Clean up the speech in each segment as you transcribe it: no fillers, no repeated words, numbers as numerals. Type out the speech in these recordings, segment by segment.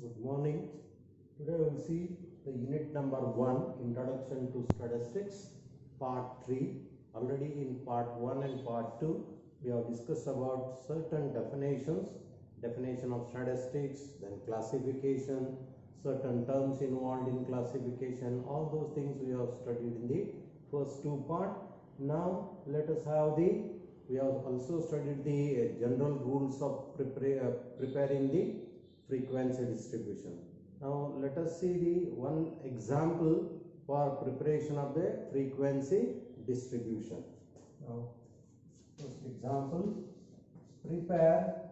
Good morning. Today we will see the unit number 1, Introduction to Statistics, part 3. Already in part 1 and part 2, we have discussed about certain definitions, definition of statistics, then classification, certain terms involved in classification, all those things we have studied in the first two parts. Now let us have we have also studied the general rules of preparing the frequency distribution. Now let us see the one example for preparation of the frequency distribution. Now first example, prepare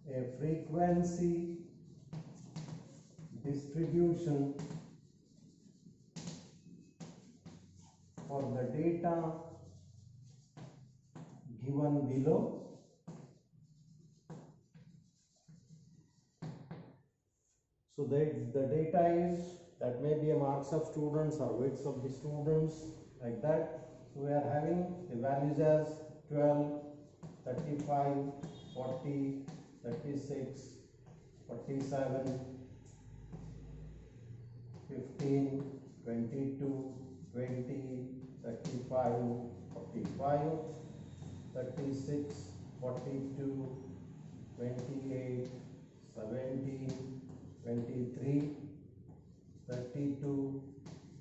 a frequency distribution for the data given below. So that the data is, that may be a marks of students or weights of the students, like that. So we are having the values as 12, 35, 40, 36, 47, 15, 22, 20, 35, 45, 36, 42, 28, 17, 23, 32,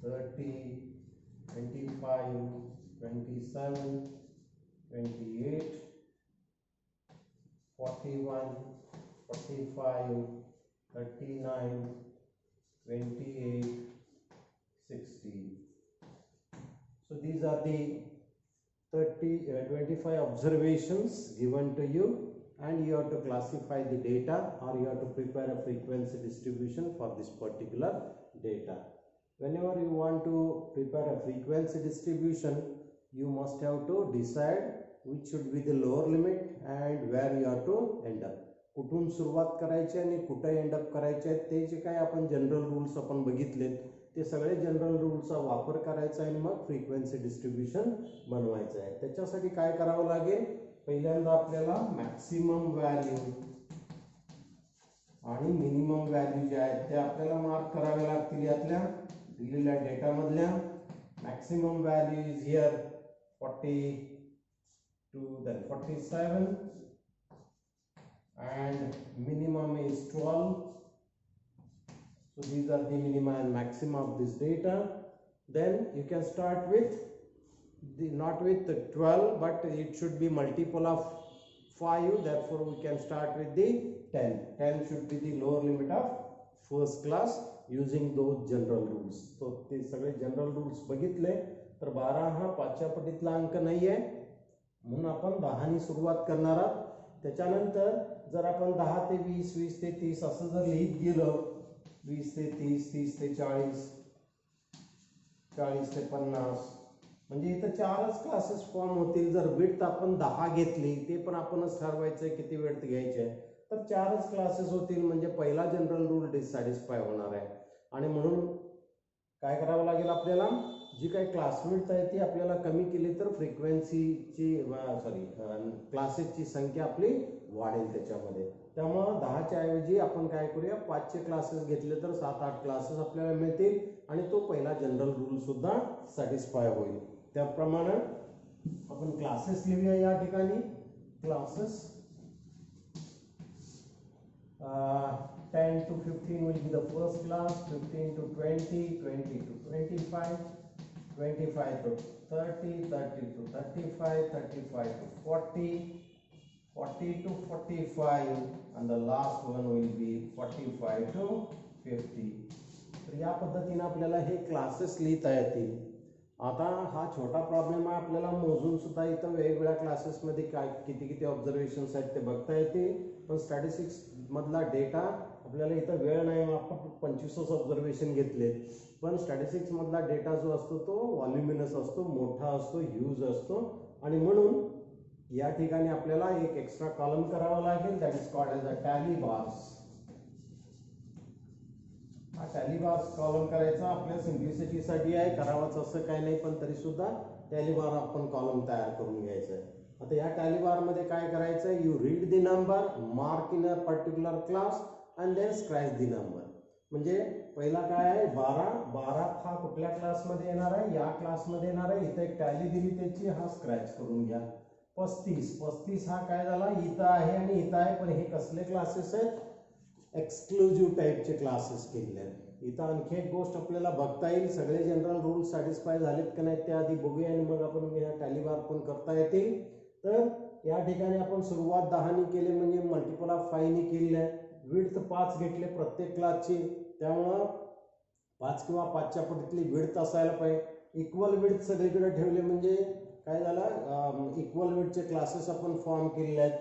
30, 25, 27, 28, 41, 45, 39, 28, 60. So these are the 25 observations given to you, and you have to classify the data, or you have to prepare a frequency distribution for this particular data. Whenever you want to prepare a frequency distribution, you must have to decide which should be the lower limit and where you have to end up. कुठून सुरुवात करायची आणि कुठे end up करायचे आहेत ते जे काय आपण जनरल रूल्स आपण बघितलेत ते सगळे जनरल रूल्सचा वापर करायचा आणि मग फ्रिक्वेन्सी डिस्ट्रीब्यूशन बनवायचं आहे. त्याच्यासाठी काय करावं लागेल, पहिल्यांदा आपल्याला मॅक्सिमम व्हॅल्यू आणि मिनिमम व्हॅल्यू जे आहेत ते आपल्याला मार्क करावे लागतील. यातल्या दिलेल्या डेटा मधल्या maximum value is here 42, then 47, and minimum is 12. So these are the minima and maxima of this data. Then you can start with not with the 12, but it should be multiple of 5. Therefore we can start with the 10. 10 should be the lower limit of first class using those general rules. So ते सगळे general rules बघितले तर 12 हा पाचव्या पटीतला अंक नाहीये, म्हणून आपण 10 ने सुरुवात करणार आहोत. त्याच्यानंतर जर आपण 10 ते 20, 20 ते 30 असं जर लिहित गेलो, 20 ते 30, 30 ते 40, 40 ते 50, म्हणजे इथं 4च क्लासेस फॉर्म होतील. जर विड्थ आपण 10 घेतली, ते पण आपणच ठरवायचंय किती विड्थ घ्यायचे, तर 4च क्लासेस होतील. म्हणजे पहिला जनरल रूल डिससॅटिस्फाय होणार आहे. आणि म्हणून काय करावं लागेल, आपल्याला जी काही क्लास विड्थ आहे ती आपल्याला कमी केली तर फ्रिक्वेन्सीची क्लासेसची संख्या आपली वाढेल त्याच्यामध्ये. त्यामुळं 10च्या ऐवजी आपण काय करूया, 5चे क्लासेस घेतले तर 7-8 क्लासेस आपल्याला मिळतील आणि तो पहिला जनरल रूल सुद्धा सॅटिस्फाय होईल. त्याप्रमाणे आपण क्लासेस लिहूया या ठिकाणी. Classes 10 to 15 will be the first class, 15 to 20, 20 to 25, 25 to 30, 30 to 35, 35 to 40, 40 to 45, and the last one will be 45 to 50. तर या पद्धतीने आपल्याला हे क्लासेस लिहिता येतील. आता हा छोटा प्रॉब्लेम आहे, आपल्याला मोजून सुद्धा इथं वेगवेगळ्या क्लासेसमध्ये काय किती किती ऑब्झर्वेशन्स आहेत ते बघता येते. पण स्टॅटिस्टिक्स मधला डेटा आपल्याला इथं वेळ नाही, आपण 25 ऑब्झर्वेशन घेतले. पण स्टॅटिस्टिक्स मधला डेटा जो असतो तो व्हॉल्युमिनस असतो, मोठा असतो, ह्यूज असतो, आणि म्हणून या ठिकाणी आपल्याला एक एक्स्ट्रा कॉलम करावा लागेल. That is called as a tally bars. हा टॅली बार्स कॉलम करायचा आपल्या सिम्प्लिसिटीसाठी आहे, करावाच असं काही नाही, पण तरी सुद्धा टॅली बार आपण कॉलम तयार करून घ्यायचा आहे. आता या टॅली बार मध्ये काय करायचं आहे, you read the number, mark in a particular class and then scratch the number. म्हणजे पहिला काय आहे 12, 12 हा कुठल्या क्लासमध्ये येणार आहे, या क्लासमध्ये येणार आहे. इथे एक टॅली दिली त्याची, हा स्क्रॅच करून घ्या. 35, 35 हा काय झाला, इथं आहे आणि इथं आहे, पण हे कसले क्लासेस आहेत, एक्सक्लुझिव्ह टाईपचे क्लासेस केलेले आहेत. इथं आणखी एक गोष्ट आपल्याला बघता येईल, सगळे जनरल रूल सॅटिस्फाय झालेत का नाही ते आधी बघूया आणि मग आपण ह्या टॅली बार पण करता येतील. तर या ठिकाणी आपण सुरुवात 10 केली, म्हणजे मल्टिपल ऑफ 5 केलेलं आहे. विड्थ 5 घेतले प्रत्येक क्लासची, त्यामुळं 5 किंवा 5च्या पटीतली विड्थ असायला पाहिजे. इक्वल विड्थ सगळीकडे ठेवले म्हणजे काय झालं, इक्वल विड्थचे क्लासेस आपण फॉर्म केलेले आहेत.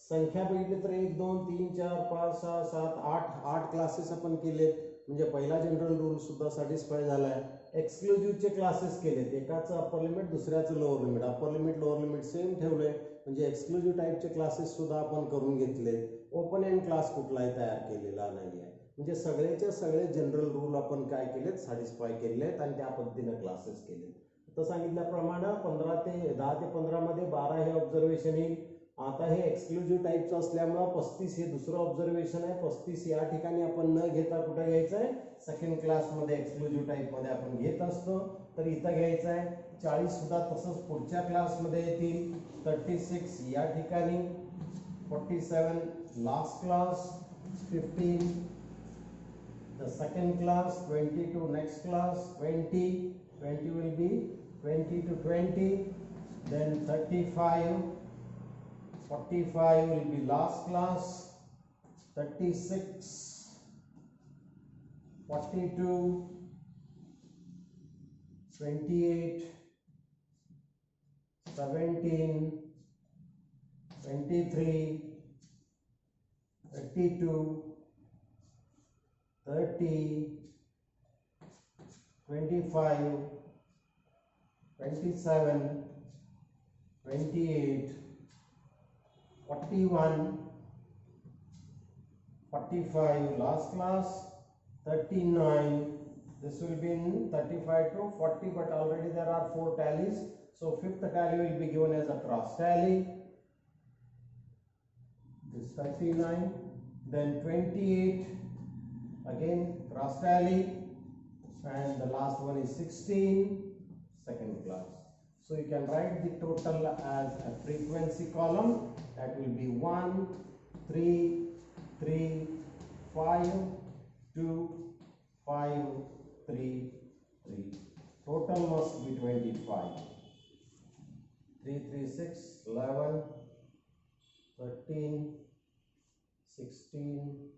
संख्या बघितली तर 1 2 3 4 5 6 7 8 क्लासेस आपण केलेत, म्हणजे पहिला जनरल रूल सुद्धा सॅटिस्फाय झाला आहे. एक्सक्लुझिव्हचे क्लासेस केलेत, एकाचं अप्पर लिमिट दुसऱ्याचं lower limit, upper limit lower limit same ठेवले, म्हणजे एक्सक्लुझिव्ह टाईपचे क्लासेस सुद्धा आपण करून घेतलेत. ओपन एंड क्लास कुठलाही तयार केलेला नाही आहे, म्हणजे सगळेचे सगळे जनरल रूल आपण काय केलेत, सॅटिस्फाय केले आहेत आणि त्या पद्धतीने क्लासेस केले. तर सांगितल्याप्रमाणे 10 ते 15 मध्ये 12 हे ऑब्झर्वेशन येईल. आता हे एक्सक्लुझिव्ह टाईपचं असल्यामुळे 35 हे दुसरं ऑब्झर्वेशन आहे. 35 या ठिकाणी आपण न घेता कुठे घ्यायचं आहे, सेकंड क्लासमध्ये एक्सक्लुझिव्ह टाईपमध्ये आपण घेत असतो, तर इथं घ्यायचं आहे. 40 सुद्धा तसंच पुढच्या क्लासमध्ये येतील. 36 या ठिकाणी, 47 last class, 15 the second class, 22 next class, 20 will be 20 to 20, then 35, 45 will be last class, 36, 42, 28, 17, 23, 32, 30, 25, 27, 28, 41, 45 last class, 39. This will be in 35 to 40, but already there are 4 tallies, so 5th tally will be given as a cross tally. This 39, then 28. Again cross tally, and the last one is 16, second class. So you can write the total as a frequency column, that will be 1 3 3 5 2 5 3 3. Total must be 25. 3 3 6 11 13 16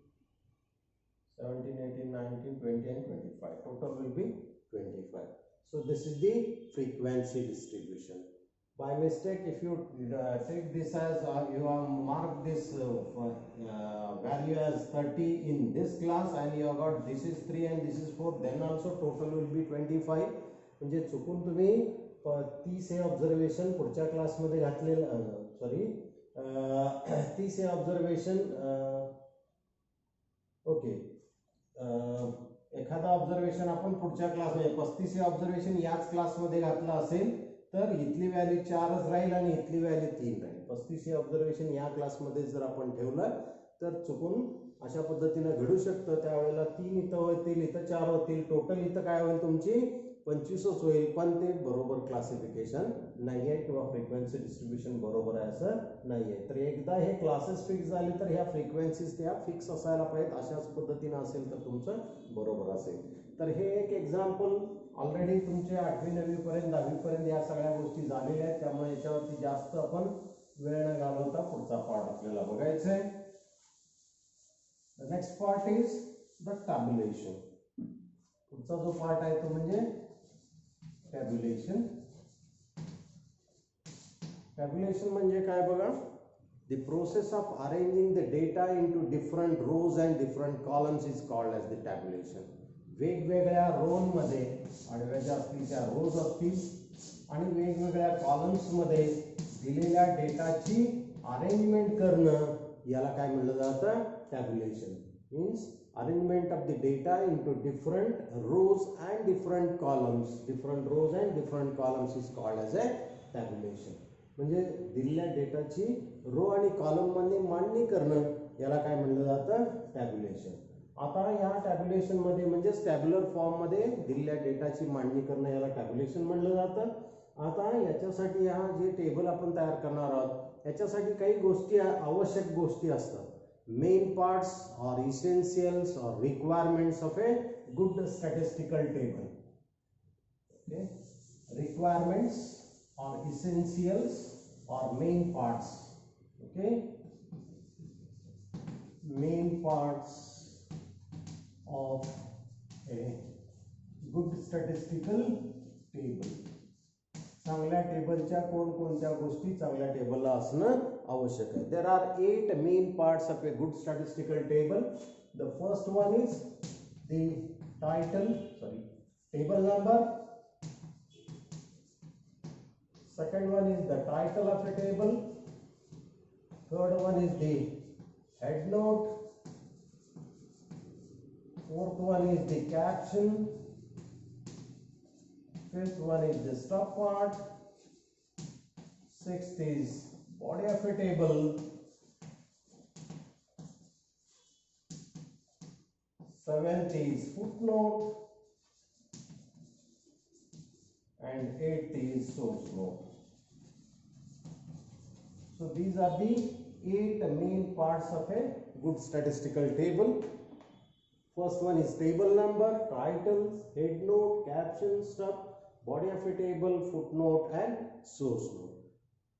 17, 18, 19, 20 and 25. Total will be 25. So this is the frequency distribution. By mistake, if you take this as you have marked this value as 30 in this class, and you have got this is 3 and this is 4, then also total will be 25. म्हणजे चुकून तुम्ही 30 हे observation पुढच्या क्लासमध्ये घातलेलं, sorry 30 हे observation, okay, एखादा observation आपण पुढच्या क्लासमध्ये 35 हे ऑब्झर्वेशन याच क्लासमध्ये घातलं असेल तर इथली व्हॅल्यू 4च राहील आणि इथली व्हॅल्यू 3 राहील. 35 हे ऑब्झर्वेशन या क्लासमध्ये जर आपण ठेवलं तर चुकून अशा पद्धतीने घडू शकतं. त्यावेळेला 3 इथं होतील, इथं 4 होतील, टोटल इथं काय होईल तुमची 25च होईल, पण ते बरोबर क्लासिफिकेशन नाही आहे किंवा फ्रिक्वेन्सी डिस्ट्रीब्युशन बरोबर आहे असं नाही आहे. तर एकदा हे क्लासेस फिक्स झाले तर ह्या फ्रिक्वेन्सीज त्या फिक्स असायला पाहिजेत. अशाच पद्धतीने असेल तर तुमचं बरोबर असेल. तर हे एक एक्झाम्पल ऑलरेडी तुमचे 8वी 9वी पर्यंत 10वी पर्यंत या सगळ्या गोष्टी झालेल्या आहेत, त्यामुळे याच्यावरती जास्त आपण वेळ न घालवता पुढचा पार्ट आपल्याला बघायचा आहे. The next part is the tabulation. पुढचा जो पार्ट आहे तो म्हणजे टॅब्युलेशन. टॅब्युलेशन म्हणजे काय बघा, the process of arranging the data into different rows and different columns is called as the tabulation. वेगवेगळ्या रोजमध्ये आडव्या असतील त्या रोज असतील आणि वेगवेगळ्या कॉलम्समध्ये दिलेल्या डेटाची अरेंजमेंट करणं याला काय म्हणलं जातं, tabulation. Means arrangement of the data into different rows and different columns. Different rows and different columns is called as a tabulation. म्हणजे दिलेल्या डेटाची रो आणि कॉलम मध्ये मांडणी करणं याला काय म्हणलं जातं, टॅब्युलेशन. आता या टॅब्युलेशन मध्ये म्हणजे टॅब्युलर फॉर्म मध्ये दिलेल्या डेटाची मांडणी करणं याला टॅब्युलेशन म्हणलं जातं. आता याच्यासाठी हा जे टेबल आपण तयार करणार आहोत याच्यासाठी काही गोष्टी आवश्यक गोष्टी असतात. मेन पार्ट्स और इसेन्शियल्स और requirements of a good statistical table. Okay, requirements or essentials or main parts. Okay, main parts of a good statistical table. चांगल्या टेबलच्या कोणकोणत्या गोष्टी चांगल्या टेबलला असणं आवश्यक आहे. There are 8 main parts of a good statistical table. The first one is the table number. Second one is the title of a table. Third one is the head note. Fourth one is the caption. Fifth one is the subpart. Sixth is body of a table. Seventh is footnote. And eighth is source note. So these are the 8 main parts of a good statistical table. First one is table number, titles, head note, caption, stub, body of a table, footnote and source note.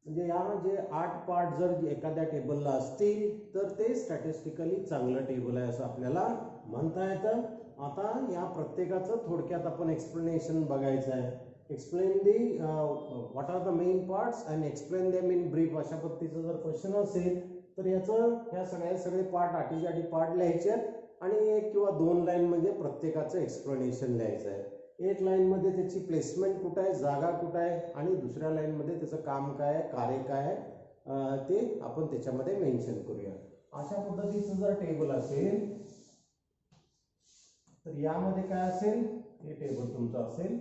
म्हणजे या जे 8 part जर एखाद्या टेबलला असतील तर ते statistically चांगलं टेबल आहे असं आपल्याला म्हणता येतं. आता या प्रत्येकाचं थोडक्यात आपण एक्सप्लेनेशन बघायचं आहे. Explain the what are the main parts and explain them in brief अशा पद्धतीचं जर क्वेश्चन असेल तर याचं ह्या सगळे पार्ट आठीसाठी पार्ट लिहायचे आणि 1 किंवा 2 लाईन मध्ये प्रत्येकाचं एक्सप्लेनेशन लिहायचं आहे. 1 लाईन मध्ये त्याची प्लेसमेंट कुठं आहे, जागा कुठं आहे आणि दुसऱ्या लाईन मध्ये त्याचं काम काय आहे, कार्य काय आहे ते आपण त्याच्यामध्ये मेन्शन करूया. अशा पद्धतीचं जर टेबल असेल तर यामध्ये काय असेल, हे टेबल तुमचं असेल.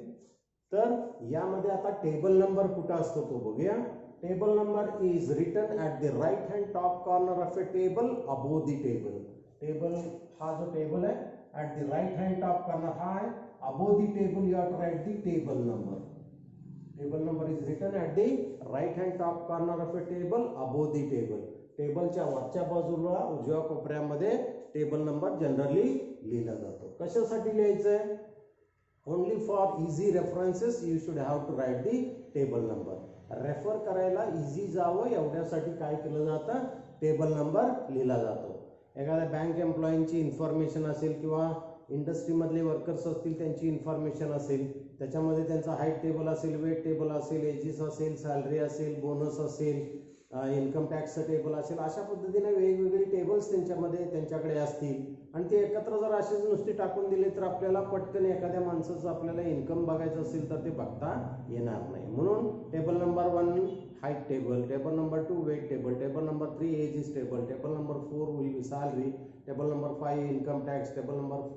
तर यामध्ये आता टेबल नंबर कुठं असतो तो बघूया. Table number is written at the right hand top corner of a table above the table. Table हा जो टेबल आहे at the right hand top corner हा आहे. Above the table you are to write the table number. Table number is written at the right hand top corner of a table above the table. टेबलच्या वरच्या बाजूला उजव्या कोपऱ्यामध्ये table number generally लिहिला जातो. कशासाठी लिहायचं आहे, only for easy references you should have to write the table number. Refer करायला इझी जावं एवढ्यासाठी काय केलं जातं, टेबल नंबर लिहिला जातो. एखाद्या बँक एम्प्लॉयींची इन्फॉर्मेशन असेल किंवा इंडस्ट्रीमधले वर्कर्स असतील त्यांची इन्फॉर्मेशन असेल, त्याच्यामध्ये त्यांचा हाईट टेबल असेल, वेट टेबल असेल, एजेस असेल, सॅलरी असेल, बोनस असेल, इन्कम टॅक्सचं टेबल असेल, अशा पद्धतीने वेगवेगळे टेबल्स त्यांच्याकडे असतील आणि ते एकत्र जर असेच नुसते टाकून दिले तर आपल्याला पटकन एखाद्या माणसाचं आपल्याला इन्कम बघायचं असेल तर ते बघता येणार नाही. म्हणून table number 1 height table, table number 2 weight table, table number 3 ages table, table number 4 will be salary, table number 5 income tax, table number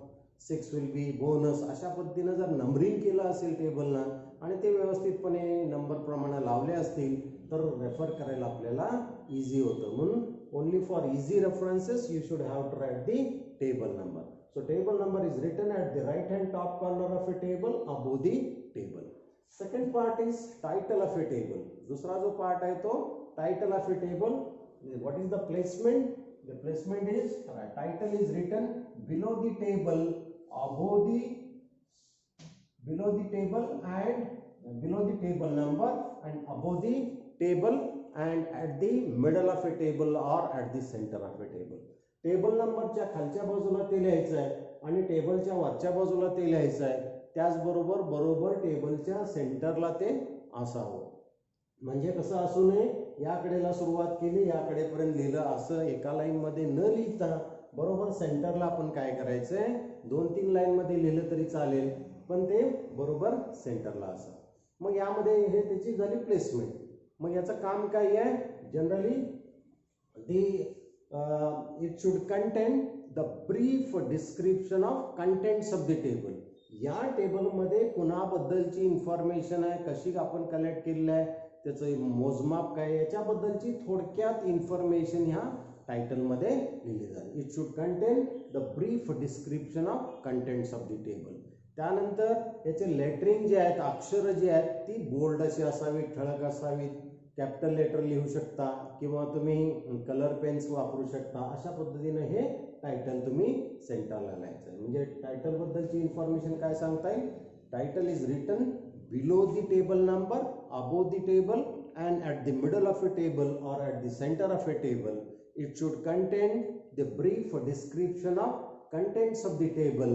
6 will be bonus. अशा पद्धतीनं जर नंबरिंग केलं असेल टेबलला आणि ते व्यवस्थितपणे नंबर प्रमाणे लावले असतील तर रेफर करायला आपल्याला इझी होतं. म्हणून only for easy references you should have to write the table number. So table number is written at the right hand top corner of a table above the table. Second part is title of a table. दुसरा जो part आहे तो title of a table. What is the placement? The placement is title is written below the table above the table and below the table number and above the table and at the middle of a table or at the center of a table. Table नंबरच्या खालच्या बाजूला ते लिहायचं आहे आणि टेबलच्या वरच्या बाजूला ते लिहायचं आहे. त्याचबरोबर बरोबर टेबलच्या सेंटरला ते असावं. म्हणजे कसं असू नये, याकडेला सुरुवात केली याकडेपर्यंत लिहिलं असं एका लाईन मध्ये न लिहिता बरोबर सेंटरला आपण काय करायचंय, 2-3 लाईन मध्ये लिहिलं तरी चालेल पण ते बरोबर सेंटरला असं. मग यामध्ये हे त्याची झाली प्लेसमेंट. मग याचं काम काय आहे, generally it should content the brief description of contents of the table. या टेबलमध्ये कुणाबद्दलची इन्फॉर्मेशन आहे, कशी आपण कलेक्ट केलेली आहे त्याचं मोजमाप काय, याच्याबद्दलची थोडक्यात इन्फॉर्मेशन ह्या टायटलमध्ये लिहिली जाते. It should content the brief description of contents of the table. त्यानंतर याचे लेटरिंग जे आहेत, अक्षरं जी आहेत ती बोल्ड अशी असावीत, ठळक असावीत, कॅपिटल लेटर लिहू शकता किंवा तुम्ही कलर पेन्स वापरू शकता. अशा पद्धतीने हे टायटल तुम्ही सेंटरला लिहायचं. म्हणजे टायटल बद्दलची इन्फॉर्मेशन काय सांगता येईल, title is written below the table number, above the table, and at the middle of a table or at the center of a table. It should contain the brief description of contents of the table,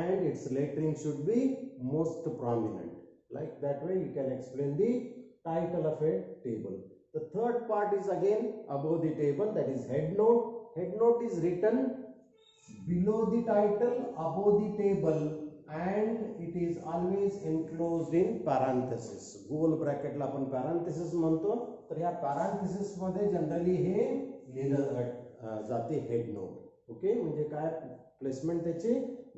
and its lettering should be most prominent. Like that way you can explain the title of a table. The third part is again above the table, that is head note. Head note is written below the title, above the table, and it is always enclosed in parenthesis. गोल ब्रॅकेटला आपण parenthesis म्हणतो. तर या parenthesis मध्ये generally हे लिहिलं जाते head note. Okay, म्हणजे काय प्लेसमेंट त्याची,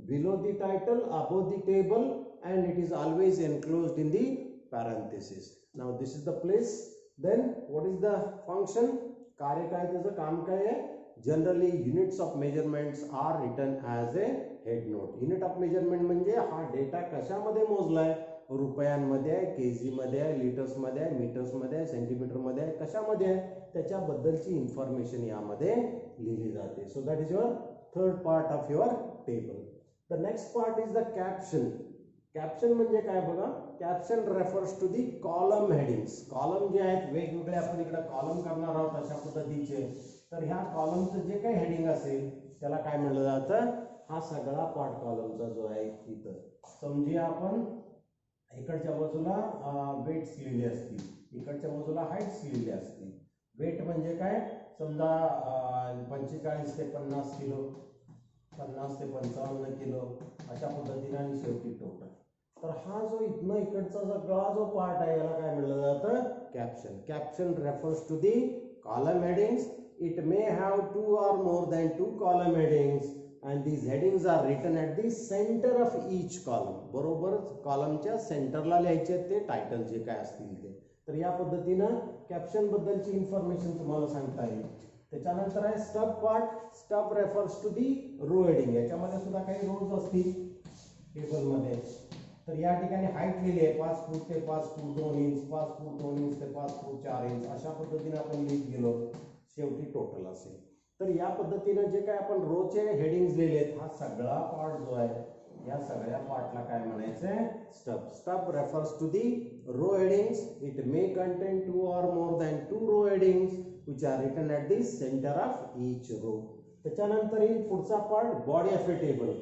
below the title, above the table, and it is always enclosed in the parenthesis. Now this is the place. Then what is the function, कार्य काय, त्याचं काम काय आहे. Generally units of measurements are written as a head note. Unit of measurement म्हणजे हा data कशामध्ये मोजलाय, रुपयांमध्ये आहे, केजी मध्ये आहे, लिटर्समध्ये आहे, मीटर्समध्ये आहे, सेंटीमीटरमध्ये आहे, कशामध्ये आहे, त्याच्याबद्दलची इन्फॉर्मेशन यामध्ये लिहिली जाते. So that is your third part of your table. The next part is the caption. Caption म्हणजे काय बघा, caption refers to the column headings. Column जे आहेत वेगवेगळे आपण इकडे कॉलम करणार आहोत अशा पद्धतीचे. तर ह्या कॉलमचं जे काही हेडिंग असेल त्याला काय म्हणलं जातं, हा सगळा पार्ट कॉलमचा जो आहे इथं. समजूया आपण इकडच्या बाजूला वेट्स लिहिले असतील, इकडच्या बाजूला हाईट्स लिहिले असतील. वेट म्हणजे काय, समजा 45 ते 50 किलो, 50 ते 55 किलो अशा पद्धतीने, आणि शेवटी टोटल. तर हा जो इथनं इकडचा सगळा जो पार्ट आहे याला काय म्हणलं जातं, caption. Caption refers to the column headings. It may have 2 or more than 2 column headings, and these headings are written at the center of each column. बरोबर कॉलमच्या सेंटरला लिहायचे ते टायटल जे काय असतील ते. तर या पद्धतीनं कॅप्शन बद्दलची इन्फॉर्मेशन तुम्हाला सांगता येईल. त्याच्यानंतर आहे stub part. Stub refers to the row heading. याच्यामध्ये सुद्धा काही रोज असतील टेबलमध्ये. तर या ठिकाणी हाईट लिहिली आहे 5 फूट ते 5 फूट 2 इंच, 5 फूट 2 इंच ते 5 फूट 4 इंच, अशा पद्धतीने आपण लिहित गेलो, शेवटी टोटल असेल. तर या पद्धतीने जे काय आपण रोचे हेडिंग्स लिहिले आहेत, हा सगळा पार्ट जो आहे या सगळ्या पार्टला काय म्हणायचंय, stub. Stub refers to the row headings. It may contain 2 or more than 2 row headings which are written at the center of each row. त्याच्यानंतर येईल पुढचा part, body of a table.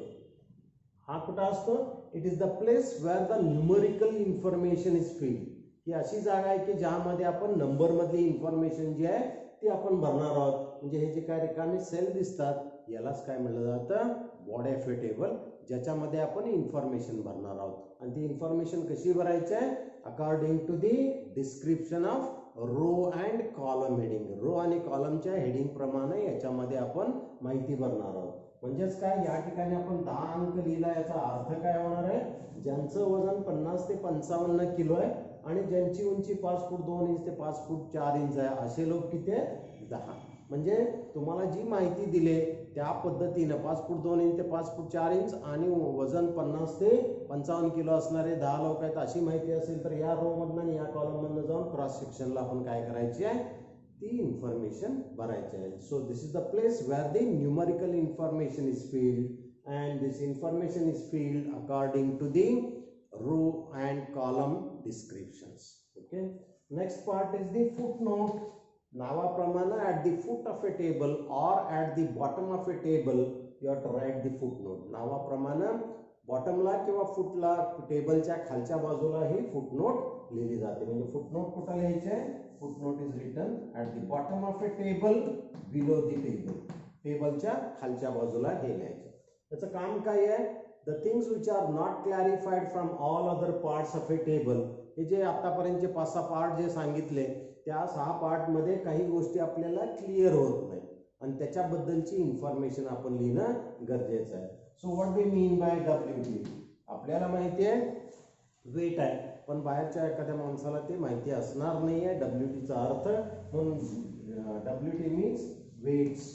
हा कुठं असतो, it is the place where the numerical information is filled. ही अशी जागा आहे की ज्यामध्ये आपण नंबर मधली इन्फॉर्मेशन जी आहे ती आपण भरणार आहोत. म्हणजे हे जे काय रिकामे सेल दिसतात यालाच काय म्हणलं जातं, बॉडी ऑफ ए टेबल, ज्याच्यामध्ये आपण इन्फॉर्मेशन भरणार आहोत. आणि ती इन्फॉर्मेशन कशी भरायची आहे, according to the description of row and column heading. Row आणि कॉलमच्या हेडिंग प्रमाणे याच्यामध्ये आपण माहिती भरणार आहोत. म्हणजेच काय, या ठिकाणी आपण 10 अंक लिहिला, याचा अर्थ काय होणार आहे, ज्यांचं वजन 50 ते 55 किलो आहे आणि ज्यांची उंची 5 फूट 2 इंच ते 5 फूट 4 इंच आहे, असे लोक किती आहेत, 10. म्हणजे तुम्हाला जी माहिती दिली त्या पद्धतीनं 5 फूट 2 इंच ते 5 फूट 4 इंच आणि वजन 50 ते 55 किलो असणारे 10 लोक आहेत, अशी माहिती असेल तर या रो मधनं आणि या कॉलम मधनं जाऊन क्रॉस सेक्शनला आपण काय करायची आहे, ती इन्फॉर्मेशन भरायची आहे. So this is the place where the numerical information is field, and this information is filled according to the row and column descriptions. Okay, next part is the footnote. नावाप्रमाणे at the foot of a table or at the bottom of a table you have to write the footnote. नावाप्रमाणे बॉटमला किंवा फुटला, टेबलच्या खालच्या बाजूला ही footnote लिहिली जाते. म्हणजे फुटनोट कुठे लिहायचे, footnote is written at the bottom of a table below the table. टेबलच्या खालच्या बाजूला हे लिहायचे. त्याचं काम काय आहे, the things which are not clarified from all other parts of a table. हे जे आतापर्यंतचे 5-6 पार्ट जे सांगितले त्या 6 पार्ट मध्ये काही गोष्टी आपल्याला क्लिअर होत नाही आणि त्याच्याबद्दलची इन्फॉर्मेशन आपण लिहिणं गरजेचं आहे. So what we mean by WT, आपल्याला माहिती आहे वेट आहे, पण बाहेरच्या एखाद्या माणसाला ते माहिती असणार नाही आहे WT अर्थ. म्हणून WT means weights,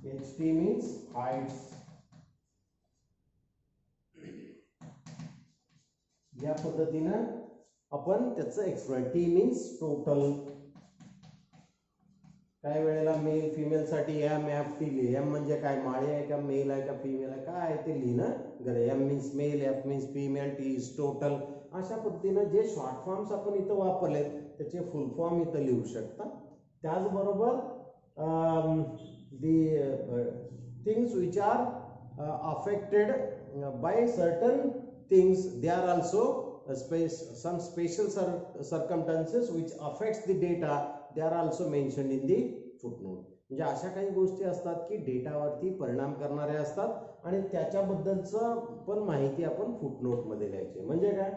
HT means heights. या पद्धतीनं आपण त्याचं एक्सप्लेन. T means total. काही वेळेला मेल फिमेल साठी MFT लिहि. M म्हणजे काय, माळी आहे का, मेल आहे का, फिमेल आहे, काय आहे ते लिहिणं गरजेचं. M means male, F means female, T is total. अशा पद्धतीनं जे शॉर्ट फॉर्म्स आपण इथं वापरले त्याचे फुल फॉर्म इथं लिहू शकता. त्याचबरोबर things which R affected by certain things, they are also some special circumstances which affects the data, they are also mentioned in the footnote. म्हणजे अशा काही गोष्टी असतात की डेटावरती परिणाम करणाऱ्या असतात आणि त्याच्याबद्दलचं पण माहिती आपण फुटनोट मध्ये लिहायची. म्हणजे काय,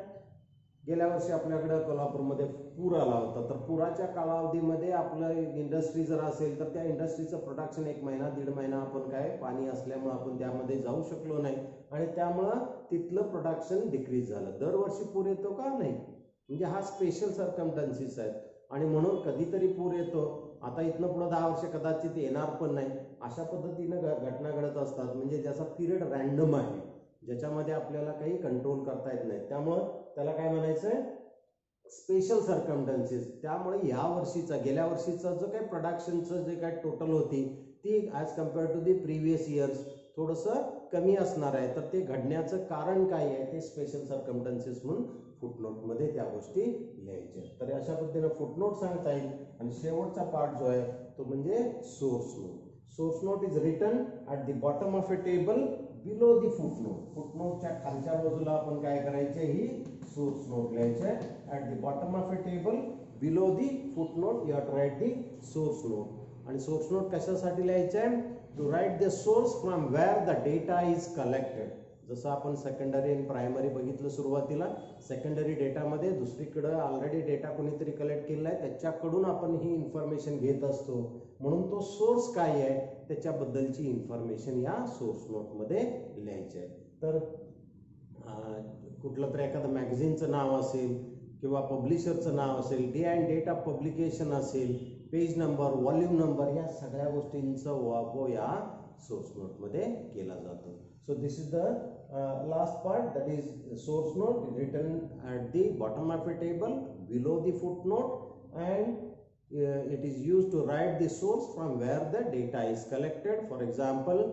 गेल्या वर्षी आपल्याकडे कोल्हापूरमध्ये पूर आला होता, तर पुराच्या कालावधीमध्ये आपलं इंडस्ट्री जर असेल तर त्या इंडस्ट्रीचं प्रोडक्शन 1 महिना 1.5 महिना आपण काय पाणी असल्यामुळे आपण त्यामध्ये जाऊ शकलो नाही आणि त्यामुळं तिथलं प्रोडक्शन डिक्रीज झालं. दरवर्षी पूर येतो का, नाही, म्हणजे हा स्पेशल सर्कमस्टन्सेस आहेत आणि म्हणून कधीतरी पूर येतो. आता इथनं पुढे 10 वर्ष कदाचित येणार पण नाही. अशा पद्धतीनं घटना घडत असतात. म्हणजे ज्याचा पिरियड रॅन्डम आहे, ज्याच्यामध्ये आपल्याला काही कंट्रोल करता येत नाही, त्यामुळं त्याला काय म्हणायचंय, स्पेशल सर्कमस्टन्सेस. त्यामुळे या वर्षीचा, गेल्या वर्षीचा जो काही प्रोडक्शनचं जे काय टोटल होती ती as compared to the previous years थोडंसं कमी असणार आहे. तर ते घडण्याचं कारण काय आहे ते स्पेशल सर्कमस्टन्सेस म्हणून फुटनोटमध्ये त्या गोष्टी लिहायच्या. तर अशा पद्धतीनं फुटनोट सांगता येईल. आणि शेवटचा पार्ट जो आहे तो म्हणजे source note. Source note is written at the bottom of a table below the footnote. फुटनोटच्या खालच्या बाजूला आपण काय करायचे, ही सोर्स नोट लिहायचे. At the bottom of a table below the footnote you have to write the source note. आणि source note कशासाठी लिहायचे आहे, to write the source from where the data is collected. जसं आपण सेकंडरी आणि primary बघितलं सुरुवातीला, सेकंडरी डेटामध्ये दुसरीकडं ऑलरेडी डेटा कोणीतरी कलेक्ट केलेला आहे त्याच्याकडून आपण ही इन्फॉर्मेशन घेत असतो. म्हणून तो सोर्स काय आहे त्याच्याबद्दलची इन्फॉर्मेशन या सोर्स नोटमध्ये लिहायची आहे. तर कुठलं तर एखादं मॅगझिनचं नाव असेल किंवा पब्लिशरचं नाव असेल, day and date of publication असेल, पेज नंबर, व्हॉल्यूम नंबर, या सगळ्या गोष्टींचा वापर या सोर्स नोटमध्ये केला जातो. So this is the last part, that is source note written at the bottom of a table below the footnote and it is used to write the source from where the data is collected. For example,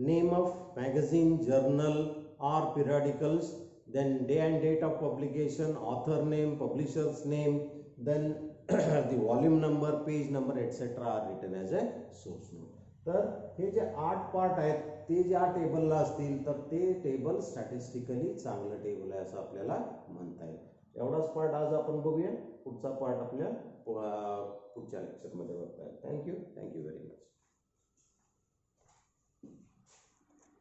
name of magazine, journal or periodicals, then day and date of publication, author name, publisher's name, then the volume number, page number, etc. are written as a source note. तर हे जे 8 part आहेत ते ज्या टेबलला असतील तर ते टेबल स्टॅटिस्टिकली चांगलं टेबल आहे असं आपल्याला म्हणता येईल. एवढाच पार्ट आज आपण बघूया. पुढचा पार्ट आपल्या पुढच्या लेक्चरमध्ये बघताय. Thank you very much.